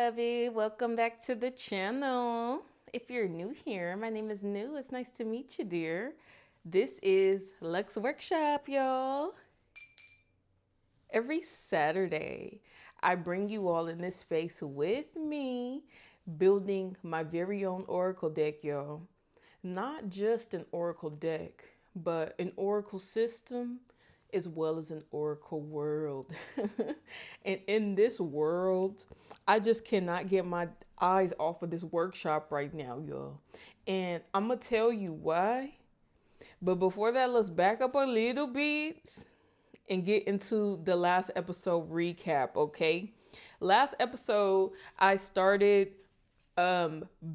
beloved. Welcome back to the channel. If you're new here, my name is New. It's nice to meet you, dear. This is Luxe Workshop, y'all. Every Saturday, I bring you all in this space with me, building my very own Oracle deck, y'all. Not just an Oracle deck, but an Oracle system as well as an Oracle world. And in this world, I just cannot get my eyes off of this workshop right now, y'all. And I'm going to tell you why. But before that, let's back up a little bit and get into the last episode recap, okay? Last episode, I started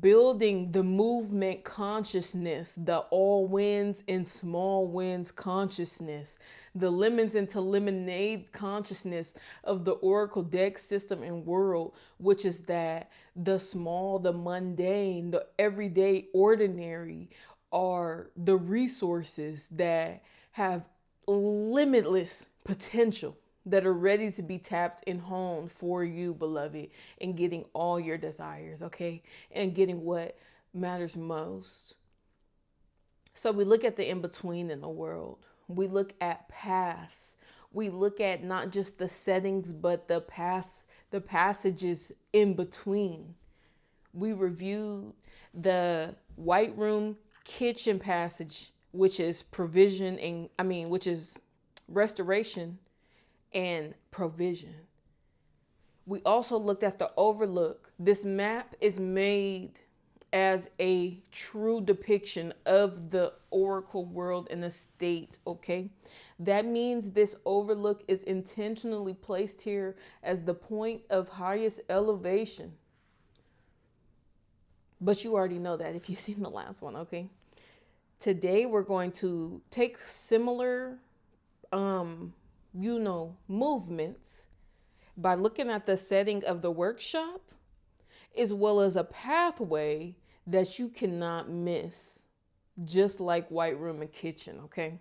building the movement consciousness, the all wins and small wins consciousness, the lemons into lemonade consciousness of the Oracle deck system and world, which is that the small, the mundane, the everyday ordinary are the resources that have limitless potential, that are ready to be tapped and honed for you, beloved, and getting all your desires, okay? And getting what matters most. So we look at the in-between in the world. We look at paths. We look at not just the settings, but the passages in between. We reviewed the white room kitchen passage, which is which is restoration and provision. We also looked at the overlook. This map is made as a true depiction of the Oracle world and the state, okay? That means this overlook is intentionally placed here as the point of highest elevation. But you already know that if you've seen the last one, okay? Today we're going to take similar movements by looking at the setting of the workshop, as well as a pathway that you cannot miss, just like white room and kitchen, okay?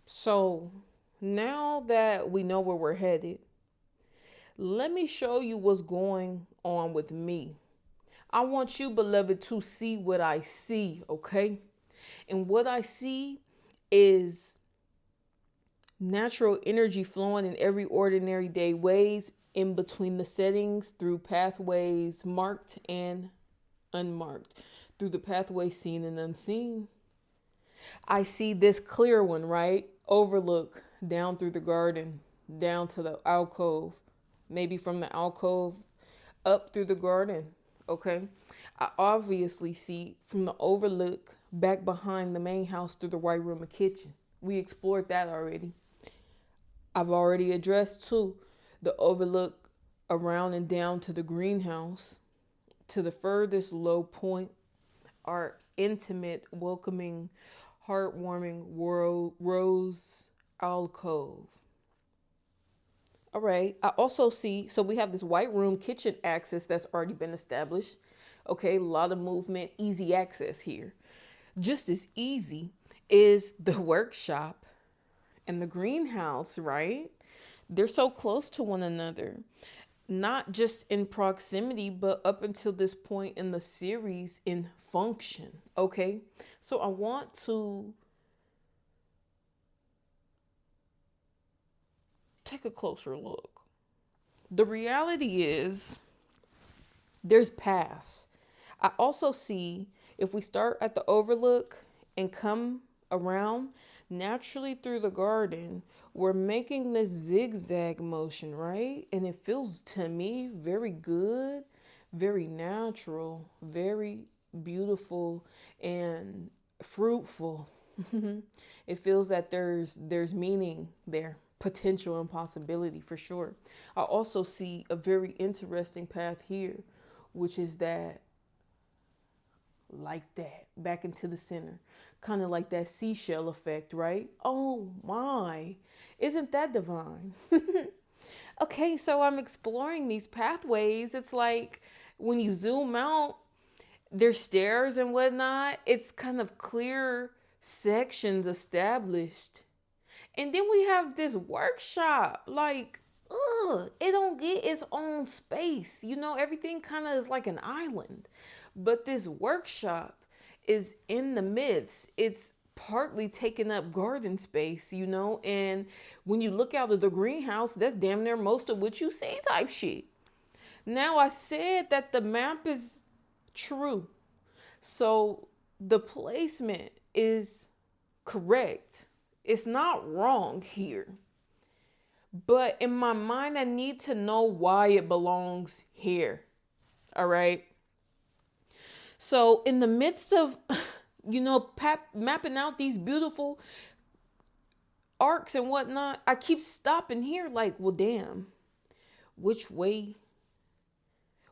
So now that we know where we're headed, let me show you what's going on with me. I want you, beloved, to see what I see, okay? And what I see is natural energy flowing in every ordinary day ways in between the settings through pathways marked and unmarked, through the pathways seen and unseen. I see this clear one, right? Overlook down through the garden, down to the alcove, maybe from the alcove up through the garden, okay? I obviously see from the overlook back behind the main house through the white room and kitchen. We explored that already. I've already addressed too the overlook around and down to the greenhouse, to the furthest low point, our intimate, welcoming, heartwarming rose alcove. All right. I also see, so we have this white room kitchen access that's already been established. Okay, a lot of movement, easy access here. Just as easy is the workshop and the greenhouse, right? They're so close to one another, not just in proximity, but up until this point in the series in function, okay? So I want to take a closer look. The reality is there's paths. I also see, if we start at the overlook and come around naturally through the garden, we're making this zigzag motion, right? And it feels to me very good, very natural, very beautiful and fruitful. It feels that there's meaning there, potential and possibility for sure. I also see a very interesting path here, which is that like that back into the center, kind of like that seashell effect, right? Oh my, isn't that divine? Okay, so I'm exploring these pathways. It's like when you zoom out, there's stairs and whatnot. It's kind of clear sections established. And then we have this workshop. Like, It don't get its own space. Everything kind of is like an island. But this workshop is in the midst. It's partly taking up garden space, and when you look out of the greenhouse, that's damn near most of what you see type shit. Now, I said that the map is true. So the placement is correct. It's not wrong here. But in my mind, I need to know why it belongs here. All right. So, in the midst of, mapping out these beautiful arcs and whatnot, I keep stopping here like, well, damn, which way?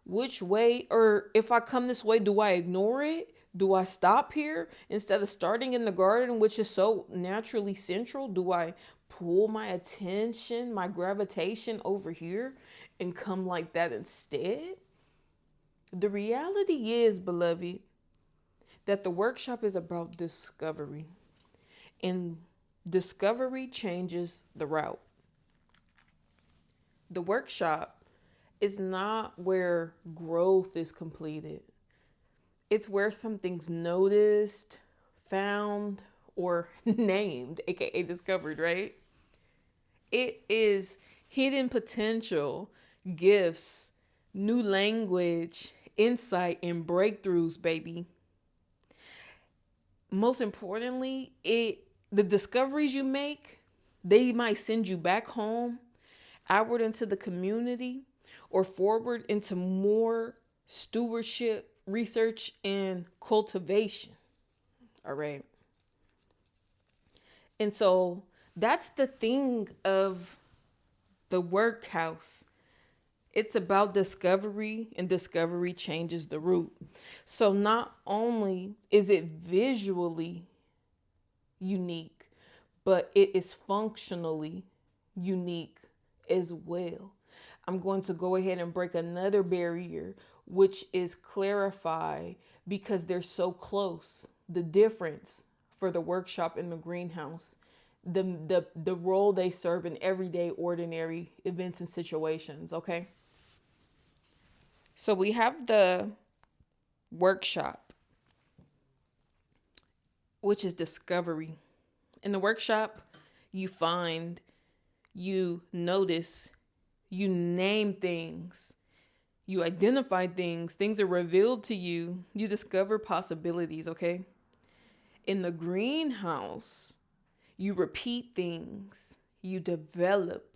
Which way? Or if I come this way, do I ignore it? Do I stop here instead of starting in the garden, which is so naturally central? Do I pull my attention, my gravitation over here and come like that instead? The reality is, beloved, that the workshop is about discovery, and discovery changes the route. The workshop is not where growth is completed. It's where something's noticed, found, or named, aka discovered, right? It is hidden potential, gifts, new language, insight, and breakthroughs, baby. Most importantly, the discoveries you make, they might send you back home, outward into the community, or forward into more stewardship, research, and cultivation. All right. And so that's the thing of the workhouse. It's about discovery, and discovery changes the route. So not only is it visually unique, but it is functionally unique as well. I'm going to go ahead and break another barrier, which is clarify, because they're so close. The difference for the workshop and the greenhouse, the role they serve in everyday ordinary events and situations, okay? So we have the workshop, which is discovery. In the workshop, you find, you notice, you name things, you identify things are revealed to you, you discover possibilities, okay? In the greenhouse, you repeat things, you develop,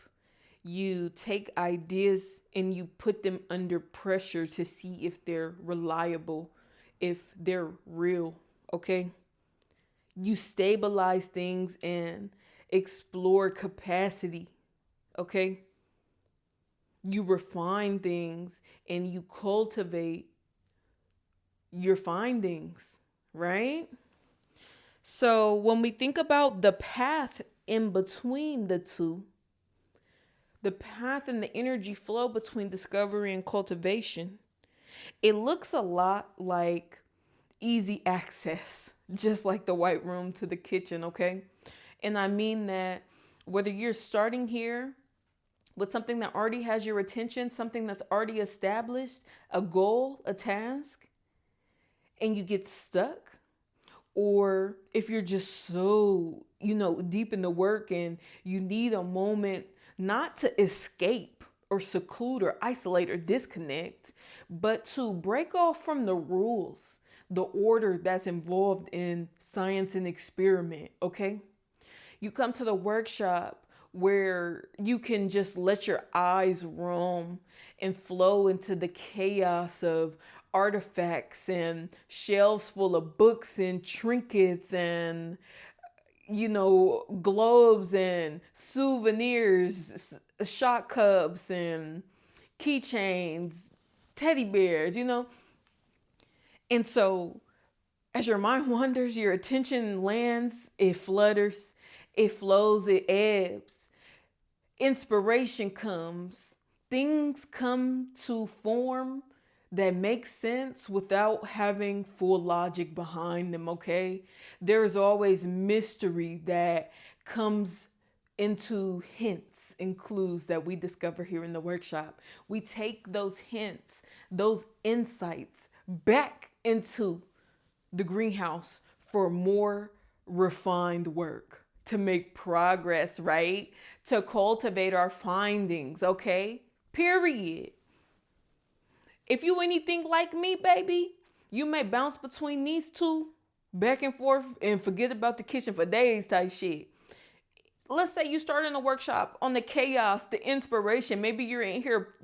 you take ideas and you put them under pressure to see if they're reliable, if they're real, okay? You stabilize things and explore capacity, okay? You refine things and you cultivate your findings, right? So when we think about the path in between the two, the path and the energy flow between discovery and cultivation, it looks a lot like easy access, just like the white room to the kitchen, okay? And I mean that whether you're starting here with something that already has your attention, something that's already established, a goal, a task, and you get stuck, or if you're just so, deep in the work and you need a moment not to escape or seclude or isolate or disconnect, but to break off from the rules, the order that's involved in science and experiment, okay? You come to the workshop where you can just let your eyes roam and flow into the chaos of artifacts and shelves full of books and trinkets and globes and souvenirs, shot cups and keychains, teddy bears, And so as your mind wanders, your attention lands, it flutters, it flows, it ebbs. Inspiration comes. Things come to form that make sense without having full logic behind them, okay? There is always mystery that comes into hints and clues that we discover here in the workshop. We take those hints, those insights back into the greenhouse for more refined work, to make progress, right? To cultivate our findings, okay? Period. If you anything like me, baby, you may bounce between these two back and forth and forget about the kitchen for days type shit. Let's say you start in a workshop on the chaos, the inspiration. Maybe you're in here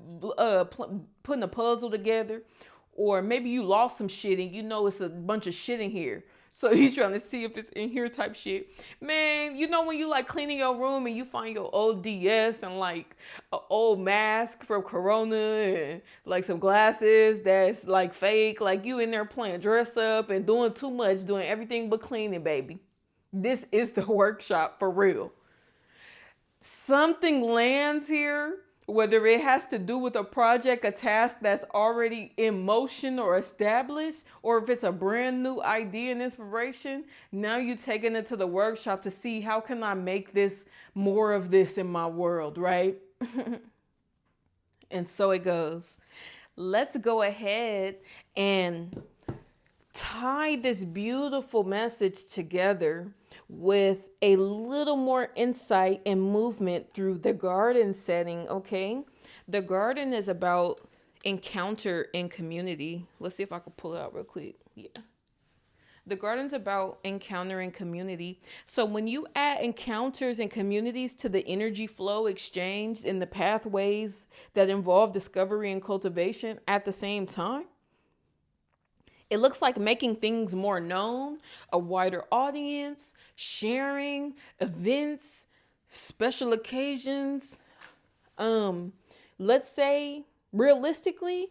putting a puzzle together, or maybe you lost some shit and you know it's a bunch of shit in here. So you're trying to see if it's in here type shit. Man, you know when you like cleaning your room and you find your old DS and like an old mask from Corona and like some glasses that's like fake. Like you in there playing dress up and doing too much, doing everything but cleaning, baby. This is the workshop for real. Something lands here, whether it has to do with a project, a task that's already in motion or established, or if it's a brand new idea and inspiration. Now you're taking it to the workshop to see how can I make this more of this in my world, right? And so it goes. Let's go ahead and tie this beautiful message together with a little more insight and movement through the garden setting, okay? The garden is about encounter and community. Let's see if I can pull it out real quick. Yeah. The garden's about encountering community. So when you add encounters and communities to the energy flow exchange and the pathways that involve discovery and cultivation at the same time, it looks like making things more known, a wider audience, sharing, events, special occasions. Let's say realistically,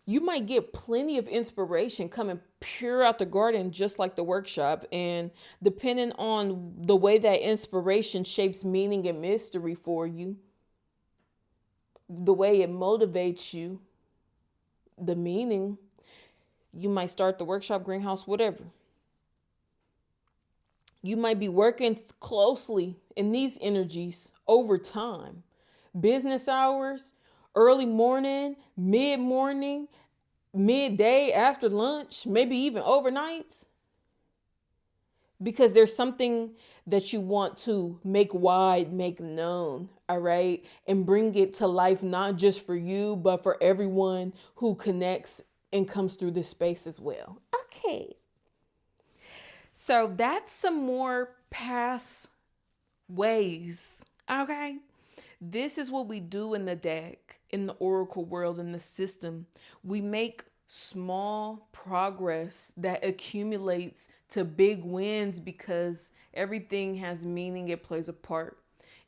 you might get plenty of inspiration coming pure out the garden, just like the workshop. And depending on the way that inspiration shapes meaning and mystery for you, the way it motivates you, the meaning, you might start the workshop, greenhouse, whatever. You might be working closely in these energies over time. Business hours, early morning, mid-morning, midday, after lunch, maybe even overnights. Because there's something that you want to make wide, make known, all right? And bring it to life, not just for you, but for everyone who connects and comes through this space as well. Okay. So that's some more past ways. Okay. This is what we do in the deck, in the oracle world, in the system. We make small progress that accumulates to big wins because everything has meaning, it plays a part,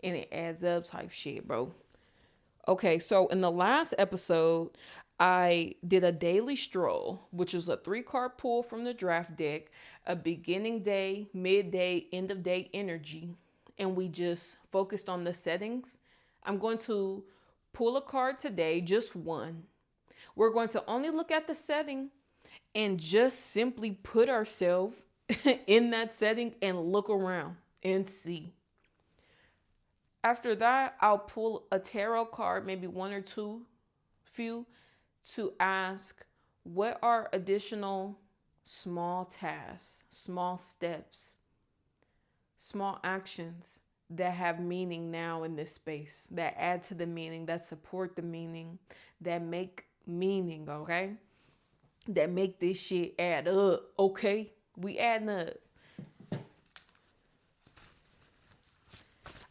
and it adds up type shit, bro. Okay, so in the last episode, I did a daily stroll, which is a 3-card pull from the draft deck, a beginning day, midday, end of day energy, and we just focused on the settings. I'm going to pull a card today, just one. We're going to only look at the setting and just simply put ourselves in that setting and look around and see. After that, I'll pull a tarot card, maybe one or two, few, to ask what are additional small tasks, small steps, small actions that have meaning now in this space, that add to the meaning, that support the meaning, that make meaning, okay? That make this shit add up, okay? We adding up.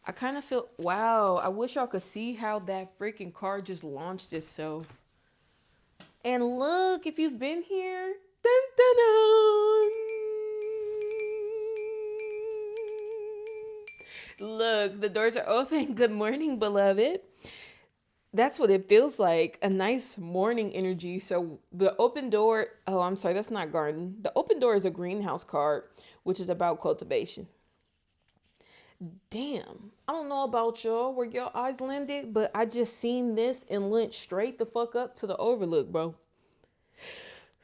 I kind of feel, wow, I wish y'all could see how that freaking card just launched itself. And look, if you've been here, dun, dun, dun. Look, the doors are open. Good morning, beloved. That's what it feels like, a nice morning energy. So the open door, oh, I'm sorry, that's not garden. The open door is a greenhouse card, which is about cultivation. Damn, I don't know about y'all, where your eyes landed, but I just seen this and went straight the fuck up to the overlook, bro.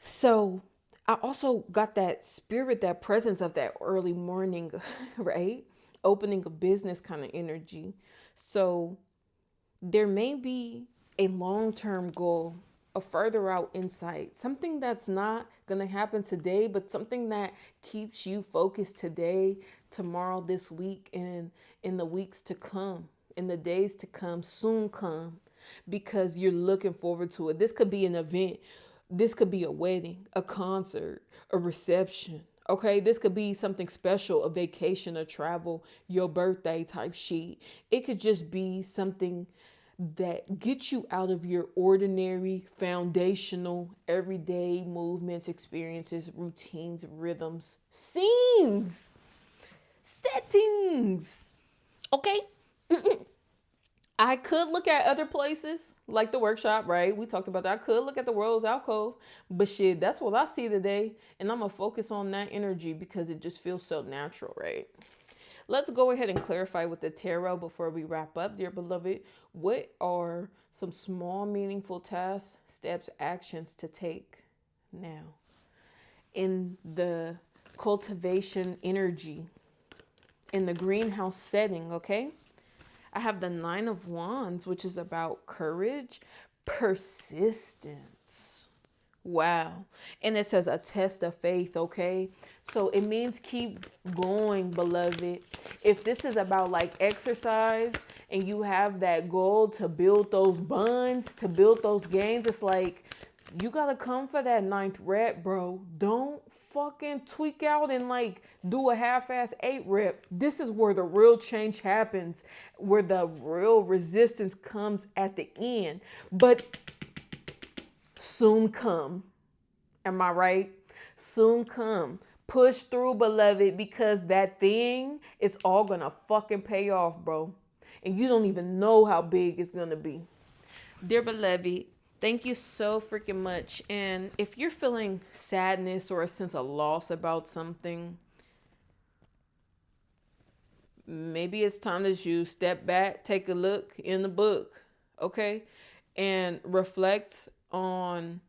So I also got that spirit, that presence of that early morning, right? opening a business kind of energy. So there may be a long term goal, a further out insight, something that's not going to happen today, but something that keeps you focused today, tomorrow, this week, and in the weeks to come, in the days to come, soon come, because you're looking forward to it. This could be an event, this could be a wedding, a concert, a reception. Okay, this could be something special, a vacation, a travel, your birthday type shit. It could just be something that gets you out of your ordinary, foundational, everyday movements, experiences, routines, rhythms, scenes, settings. Okay? I could look at other places like the workshop, right? We talked about that. I could look at the world's alcove, but shit, that's what I see today. And I'm going to focus on that energy because it just feels so natural, right? Let's go ahead and clarify with the tarot before we wrap up, dear beloved. What are some small, meaningful tasks, steps, actions to take now in the cultivation energy, in the greenhouse setting, okay? I have the Nine of Wands, which is about courage, persistence. Wow. And it says a test of faith, okay? So it means keep going, beloved. If this is about like exercise and you have that goal to build those bonds, to build those gains, it's like you got to come for that ninth rep, bro. Don't fucking tweak out and like do a half-ass 8 rep. This is where the real change happens, where the real resistance comes at the end. But soon come. Am I right? Soon come. Push through, beloved, because that thing is all gonna fucking pay off, bro. And you don't even know how big it's gonna be. Dear beloved, thank you so freaking much. And if you're feeling sadness or a sense of loss about something, maybe it's time that you step back, take a look in the book, okay? And reflect on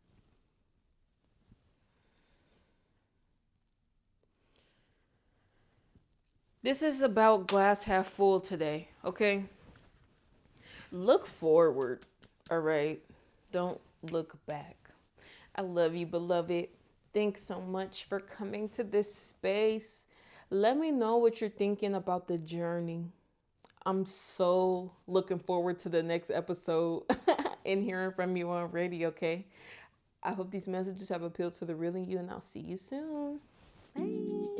this is about glass half full today, okay? Look forward, all right? Don't look back. I love you, beloved. Thanks so much for coming to this space. Let me know what you're thinking about the journey. I'm so looking forward to the next episode and hearing from you already, okay? I hope these messages have appealed to the real in you, and I'll see you soon. Bye.